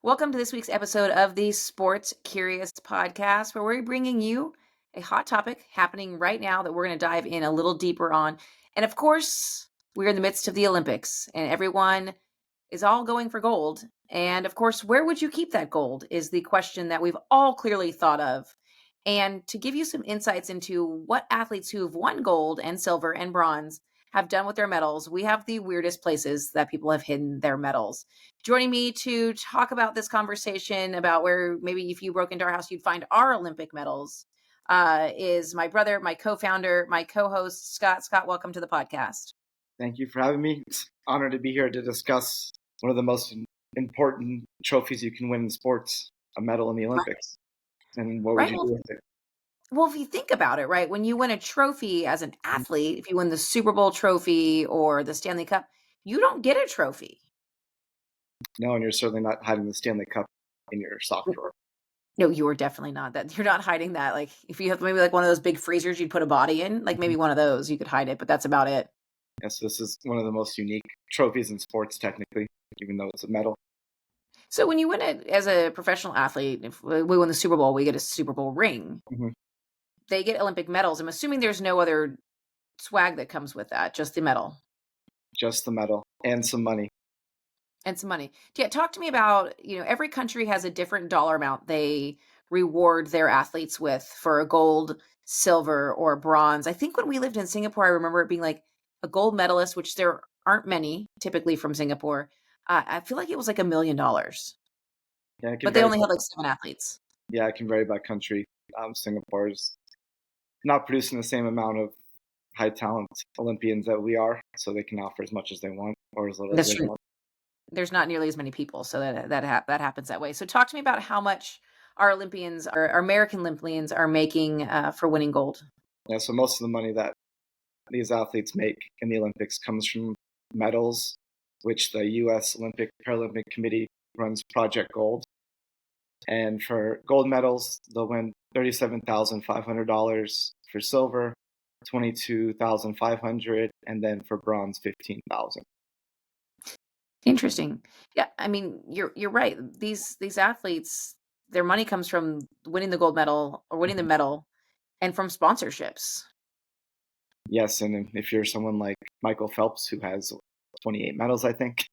Welcome to this week's episode of the Sports Curious podcast, where we're bringing you a hot topic happening right now that we're going to dive in a little deeper on. And of course, we're in the midst of the Olympics, and everyone is all going for gold. And of course, where would you keep that gold is the question that we've all clearly thought of. And to give you some insights into what athletes who have won gold and silver and bronze have done with their medals, we have the weirdest places that people have hidden their medals. Joining me to talk about this conversation about where maybe if you broke into our house, you'd find our Olympic medals, is my brother, my co-founder, my co-host, Scott. Scott, welcome to the podcast. Thank you for having me. It's an honor to be here to discuss one of the most important trophies you can win in sports, a medal in the Olympics. And what would Right. you do with it? Well, if you think about it, right, when you win a trophy as an athlete, if you win the Super Bowl trophy or the Stanley Cup, you don't get a trophy. No, and you're certainly not hiding the Stanley Cup in your sock drawer. No, you are definitely not. That you're not hiding that. Like if you have maybe like one of those big freezers you'd put a body in, like maybe one of those, you could hide it, but that's about it. Yes, this is one of the most unique trophies in sports, technically, even though it's a medal. So when you win it as a professional athlete, if we win the Super Bowl, we get a Super Bowl ring. hmm They get Olympic medals. I'm assuming there's no other swag that comes with that, just the medal Just the medal and some money. and some money. Yeah, talk to me about, every country has a different dollar amount they reward their athletes with for a gold, silver, or bronze. I think when we lived in Singapore, I remember it being like a gold medalist, which there aren't many typically from Singapore. I feel like it was like $1 million, Yeah, it can but they vary. only had like 7 athletes. Yeah, it can vary by country. Singapore's not producing the same amount of high talent Olympians that we are, so they can offer as much as they want or as little as That's they true. want. There's not nearly as many people, so that happens that way. So talk to me about how much our Olympians, our American Olympians, are making for winning gold. Yeah, so most of the money that these athletes make in the Olympics comes from medals, which the U.S. Olympic Paralympic Committee runs Project Gold. And for gold medals, they'll win $37,500. For silver, $22,500, and then for bronze, $15,000. Interesting. Yeah, I mean, you're right. These athletes, their money comes from winning the gold medal or winning the medal and from sponsorships. Yes, and if you're someone like Michael Phelps, who has 28 medals, I think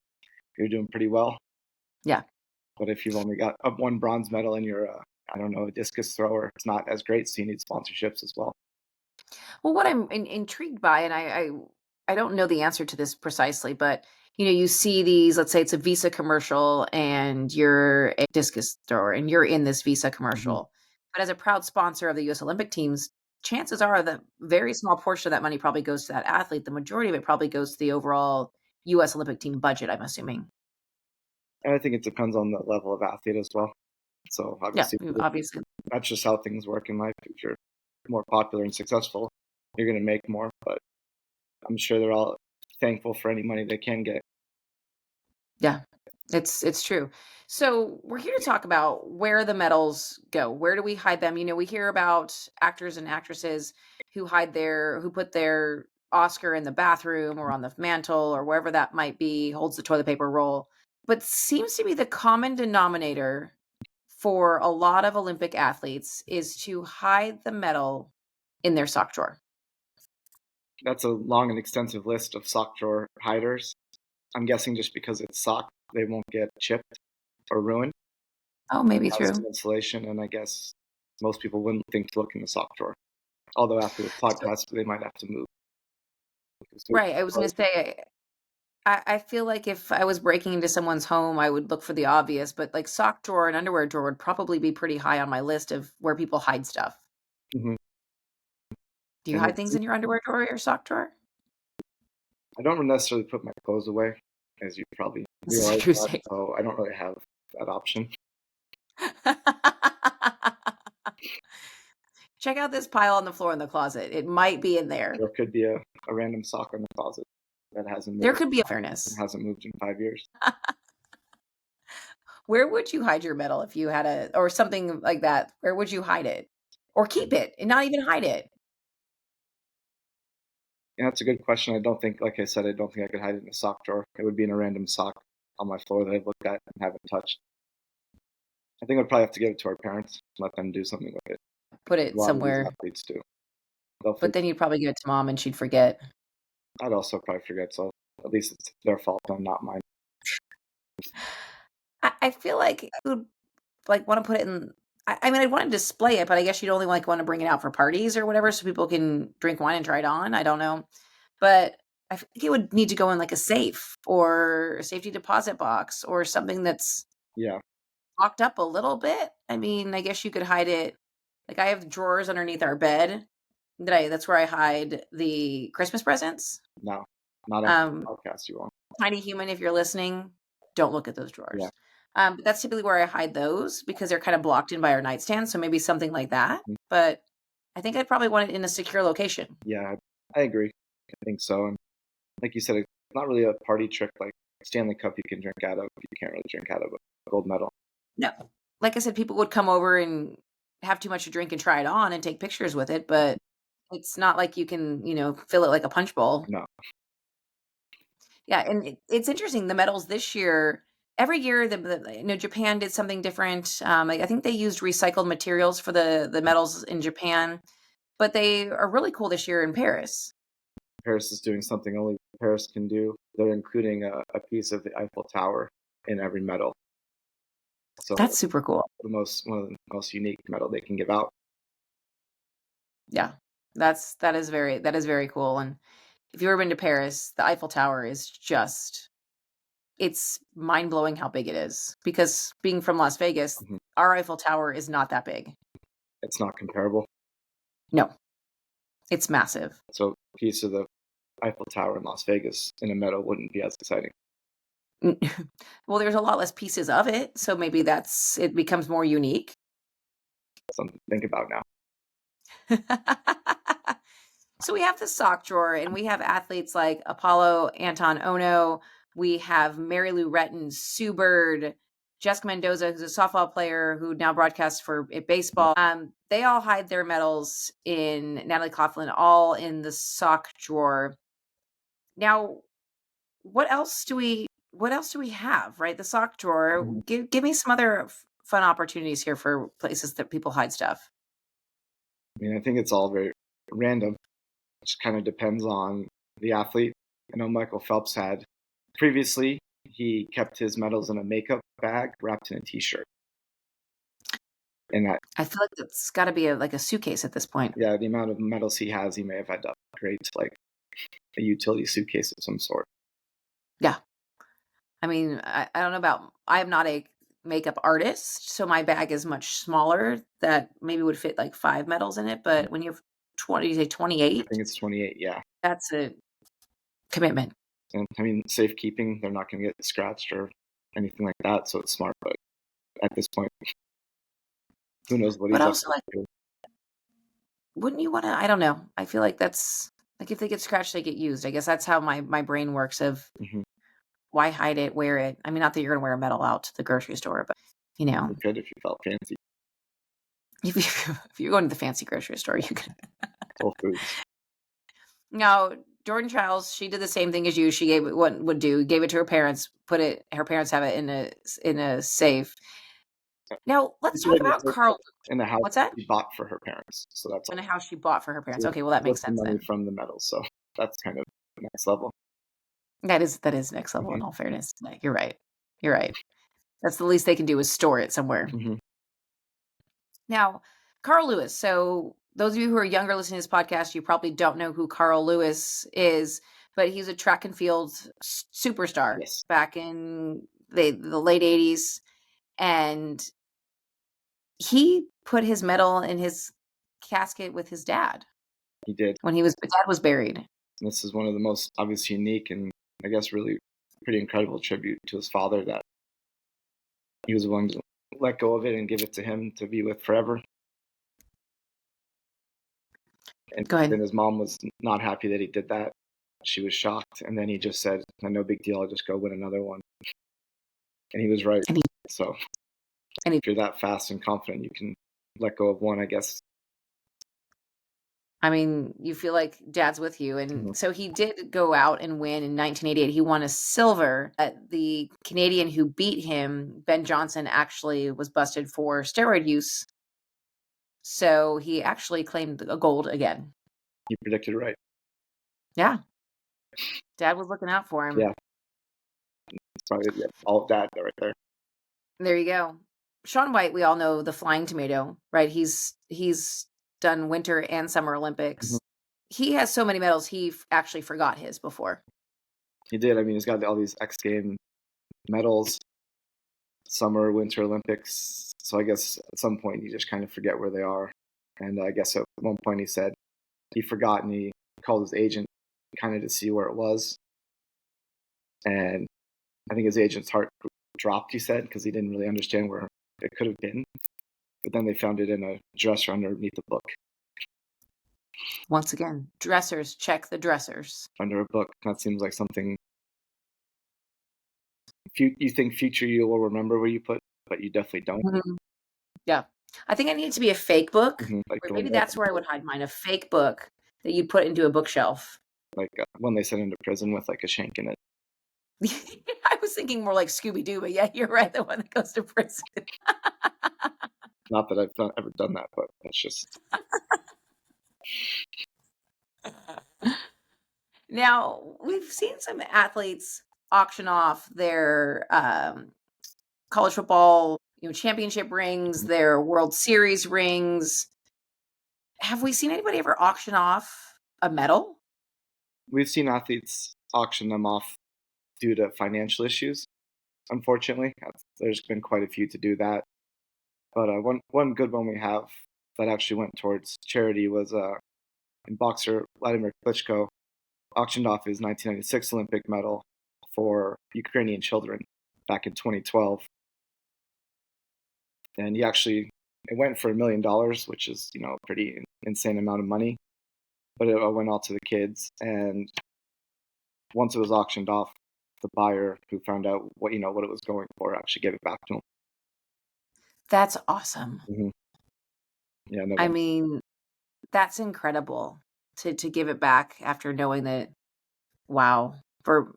you're doing pretty well. Yeah. But if you've only got one bronze medal and you're, I don't know, a discus thrower, it's not as great. So you need sponsorships as well. Well, what I'm intrigued by, and I don't know the answer to this precisely, but you see these. Let's say it's a Visa commercial, and you're a discus thrower, and you're in this Visa hmm commercial. But as a proud sponsor of the U.S. Olympic teams, chances are that very small portion of that money probably goes to that athlete. The majority of it probably goes to the overall U.S. Olympic team budget. I'm assuming. And I think it depends on the level of athlete as well. So Yeah, obviously, obviously. that's just how things work in life. If you're more popular and successful, you're going to make more. But I'm sure they're all thankful for any money they can get. Yeah, it's true. So we're here to talk about where the medals go. Where do we hide them? We hear about actors and actresses who put their Oscar in the bathroom or on the mantle or wherever that might be, holds the toilet paper roll. But seems to be the common denominator for a lot of Olympic athletes is to hide the medal in their sock drawer. That's a long and extensive list of sock drawer hiders. I'm guessing just because it's sock, they won't get chipped or ruined. Oh, maybe Has true. some insulation, and I guess most people wouldn't think to look in the sock drawer. Although after this So, podcast, they might have to move. right. I was going to say, I feel like if I was breaking into someone's home, I would look for the obvious, but like sock drawer and underwear drawer would probably be pretty high on my list of where people hide stuff. hmm Do you And hide things in your underwear drawer or sock drawer? I don't necessarily put my clothes away, as you probably This is a realize true that. statement. So I don't really have that option. Check out this pile on the floor in the closet. It might be in there. There could be a random sock in the closet that There could be a fairness. hasn't moved in 5 years. Where would you hide your medal if you had or something like that? Where would you hide it? Or keep it and not even hide it? Yeah, that's a good question. I don't think, like I said, I don't think I could hide it in a sock drawer. It would be in a random sock on my floor that I've looked at and haven't touched. I think I'd probably have to give it to our parents, let them do something with it. Put A it lot of these somewhere, athletes do. They'll but forget. then you'd probably give it to mom and she'd forget. I'd also probably forget, so at least it's their fault and not mine. I feel like you would, like, wanna put it in I mean, I'd wanna display it, but I guess you'd only, like, wanna bring it out for parties or whatever so people can drink wine and try it on, I don't know. But I think it would need to go in, like, a safe or a safety deposit box or something that's Yeah, locked up a little bit. I mean, I guess you could hide it, like, I have drawers underneath our bed that's where I hide the Christmas presents. no, not on Um, podcast you won't. Tiny human, if you're listening, don't look at those Yeah. drawers. But that's typically where I hide those because they're kind of blocked in by our nightstand, so maybe something like that. Mm, But I think I'd probably want it in a secure location. yeah, I agree. I think so, and like you said, it's not really a party trick like Stanley Cup you can drink out of, you can't really drink out of a gold medal. No. Like I said, people would come over and have too much to drink and try it on and take pictures with it, but it's not like you can, fill it like a punch bowl. No. Yeah, and it's interesting, the medals this year every year, Japan did something different, I think they used recycled materials for the medals in Japan, but they are really cool this year in Paris. Paris is doing something only Paris can do. They're including a piece of the Eiffel Tower in every medal. So That's super cool. one of the most unique medal they can give out. Yeah. That is very cool, and if you've ever been to Paris, the Eiffel Tower is just it's mind-blowing how big it is, because being from Las Vegas, Mhm. our Eiffel Tower is not that big. It's not comparable. No, it's massive. So a piece of the Eiffel Tower in Las Vegas in a medal wouldn't be as exciting. Well, there's a lot less pieces of it, so maybe it becomes more unique. Something to think about now. So we have the sock drawer, and we have athletes like Apollo Anton Ono. We have Mary Lou Retton, Sue Bird, Jessica Mendoza, who's a softball player who now broadcasts for baseball. They all hide their medals in Natalie Coughlin, all in the sock drawer. Now, what else do we have? Right, the sock drawer. Mhm. Give me some other fun opportunities here for places that people hide stuff. I mean, I think it's all very random. It just kind of depends on the athlete. I know Michael Phelps had previously, he kept his medals in a makeup bag wrapped in a t-shirt. And that, I feel like it's got to be like a suitcase at this point. yeah, the amount of medals he has, he may have had to upgrade to like a utility suitcase of some sort. Yeah. I mean, I don't know about I am not a makeup artist, so my bag is much smaller that maybe would fit like 5 medals in it, but when you have 20, you say I 28, think it's 28, yeah. that's a commitment. And I mean, safekeeping, they're not going to get scratched or anything like that, so it's smart. But at this point, who knows what But he's up also, like, to? wouldn't you wanna I don't know. I feel like that's like, if they get scratched, they get used. I guess that's how my brain works of Hmm. why hide it, wear it. I mean, not that you're gonna wear a medal out to the grocery store, but, you know, You could if you felt fancy. if you're going to the fancy grocery store, you can. Whole Foods. Now, Jordan Childs, she did the same thing as you. She gave it what would do, gave it to her parents, her parents have it in a safe. Now, let's She's talk already about Carl. in the house What's that? she bought for her parents, so that's In all. a house she bought for her parents. So Okay, well, that makes split the sense money then. from the medals, so that's kind of the next level. That is next level Hmm. in all fairness. Like, you're right. You're right. That's the least they can do is store it somewhere. Hmm. Now, Carl Lewis. So, those of you who are younger listening to this podcast, you probably don't know who Carl Lewis is, but he's a track and field superstar Yes, back in the late 80s. And he put his medal in his casket with his dad he did. when his dad was buried. This is one of the most obviously unique and I guess really pretty incredible tribute to his father that he was willing to let go of it and give it to him to be with forever. And Go ahead. then his mom was not happy that he did that. She was shocked, and then he just said, "No big deal. I'll just go win another one." And he was right. And he So and he if you're that fast and confident, you can let go of one. I guess I mean, you feel like dad's with you. Mhm. And so he did go out and win in 1988. He won a silver. The Canadian who beat him, Ben Johnson, actually was busted for steroid use. So he actually claimed a gold again. You predicted it right. Yeah. Dad was looking out for him. Yeah, it's probably yeah, all of that right there. There you go. Shaun White, we all know the flying tomato, right? He's done winter and summer Mhm. Olympics. He has so many medals, he actually forgot his before. He did. I mean, he's got all these X game medals, summer, winter Olympics. So I guess at some point you just kind of forget where they are. And I guess at one point he said he forgot and he called his agent kind of to see where it was. And I think his agent's heart dropped, he said, because he didn't really understand where it could have been. But then they found it in a dresser underneath a book. Once again, dressers, check the dressers. Under a book. That seems like something you think future you will remember where you put, but you definitely don't. Mhm. Yeah. I think it needs to be a fake book, Like or the one maybe that, that's where I would hide mine, a fake book that you'd put into a bookshelf. like one they sent into prison with like a shank in it. I was thinking more like Scooby-Doo, but yeah, you're right, the one that goes to prison. Not that I've ever done that, but it's just Now, we've seen some athletes auction off their, college football, championship rings, their World Series rings. Have we seen anybody ever auction off a medal? we've seen athletes auction them off due to financial issues. Unfortunately, there's been quite a few to do that. But one good one we have that actually went towards charity was in boxer Vladimir Klitschko auctioned off his 1996 Olympic medal for Ukrainian children back in 2012, and he actually it went for $1 million, which is a pretty insane amount of money. But it went all to the kids, and once it was auctioned off, the buyer who found out what it was going for actually gave it back to him. That's awesome. Hmm. Yeah, no, I mean, that's incredible to give it back after knowing that, wow, for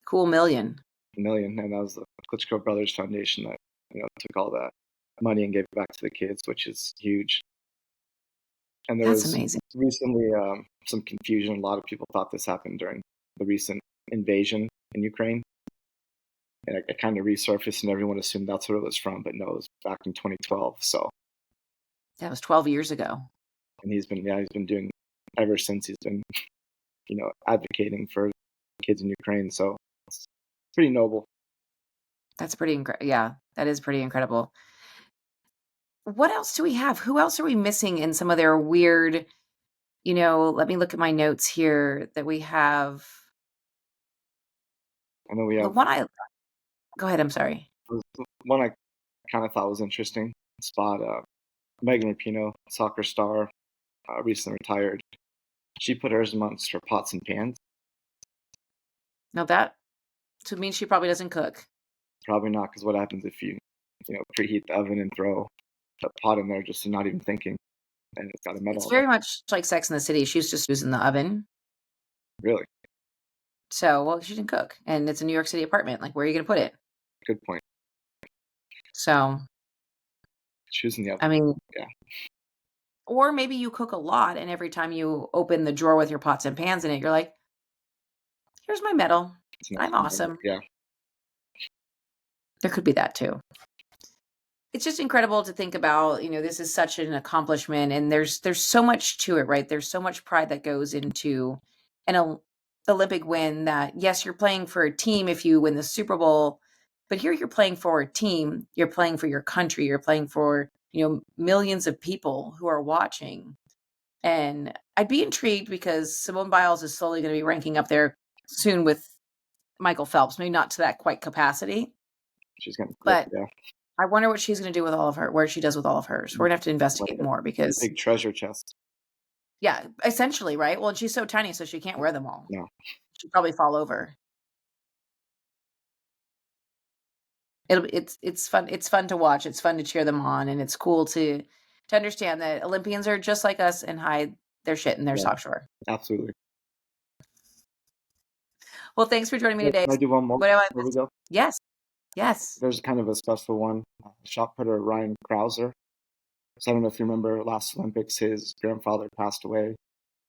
cool million. $1 million, and that was the Klitschko Brothers Foundation that took all that money and gave it back to the kids, which is huge. And there That's was amazing. recently some confusion. A lot of people thought this happened during the recent invasion in Ukraine, and it kind of resurfaced, and everyone assumed that's what it was from, but no, it was back in 2012. So, That was 12 years ago. and he's been doing ever since. He's been advocating for kids in Ukraine. So it's pretty noble. That's pretty yeah, that is pretty incredible. What else do we have? Who else are we missing in some of their weird, let me look at my notes here that we have. I know we The have one I Go ahead, I'm sorry. one I kind of thought was interesting spot. Megan Rapinoe, soccer star, recently retired. She put hers amongst her pots and pans. Now that to me, she probably doesn't cook. Probably not, because what happens if you preheat the oven and throw a pot in there just not even thinking, and it's got a It's metal in it. very much like Sex in the City. She's just using the oven. Really So, well, she didn't cook, and it's a New York City apartment. Like, where are you gonna put it? good point. So, She was in the I oven. mean, Yeah, or maybe you cook a lot, and every time you open the drawer with your pots and pans in it, you're like, "Here's my medal. it's a nice I'm reminder. awesome." Yeah, There could be that too. It's just incredible to think about, this is such an accomplishment, and there's so much to it, right? There's so much pride that goes into an Olympic win. That, yes, you're playing for a team if you win the Super Bowl, but here you're playing for a team, you're playing for your country, you're playing for, millions of people who are watching. And I'd be intrigued because Simone Biles is slowly going to be ranking up there soon with Michael Phelps, maybe not to that quite capacity, she's getting close. but Yeah, I wonder what she's gonna do with all of her where she does with all of hers. We're gonna have to like investigate a more because big treasure chest. yeah, essentially, right? Well, and she's so tiny, so she can't wear them all. No, She'd probably fall over. It's fun. It's fun to watch. It's fun to cheer them on, and it's cool to understand that Olympians are just like us and hide their shit in their Yeah, sock drawer. absolutely. Well, thanks for joining me Yeah, today. can I do one more What do I before we miss? go? Yes. Yes. There's kind of a special one. Shot putter Ryan Krauser. So I don't know if you remember last Olympics, his grandfather passed away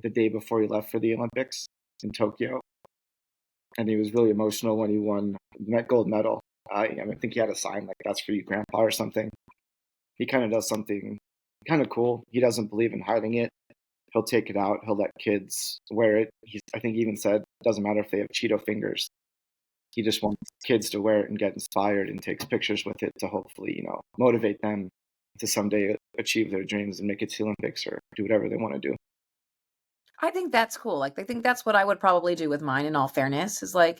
the day before he left for the Olympics in Tokyo, and he was really emotional when he won the gold medal. I think he had a sign like "That's for you, Grandpa" or something. He kind of does something kind of cool. He doesn't believe in hiding it. He'll take it out. He'll let kids wear it. I think he even said it doesn't matter if they have Cheeto fingers. He just wants kids to wear it and get inspired and takes pictures with it to hopefully, motivate them to someday achieve their dreams and make it to the Olympics or do whatever they want to do. I think that's cool. Like, I think that's what I would probably do with mine, in all fairness, is like,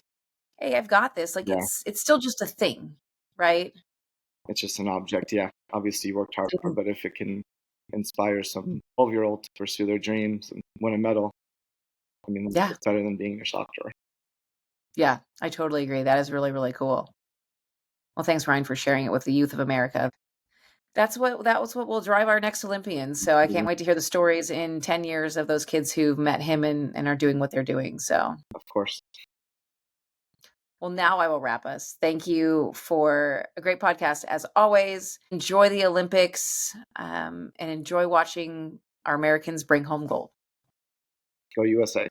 hey, I've got this. Like, Yeah, it's still just a thing, right? it's just an object. Yeah, obviously you worked hard for Mhm. it, but if it can inspire some 12-year-old to pursue their dreams and win a medal, I mean, Yeah. it's better than being a shock drawer. Yeah. I totally agree. That is really, really cool. Well, thanks, Ryan, for sharing it with the youth of America. That was what will drive our next Olympians. So I can't wait to hear the stories in 10 years of those kids who've met him and are doing what they're doing. So, Of course. well, now I will wrap us. Thank you for a great podcast as always. Enjoy the Olympics and enjoy watching our Americans bring home gold. Go USA.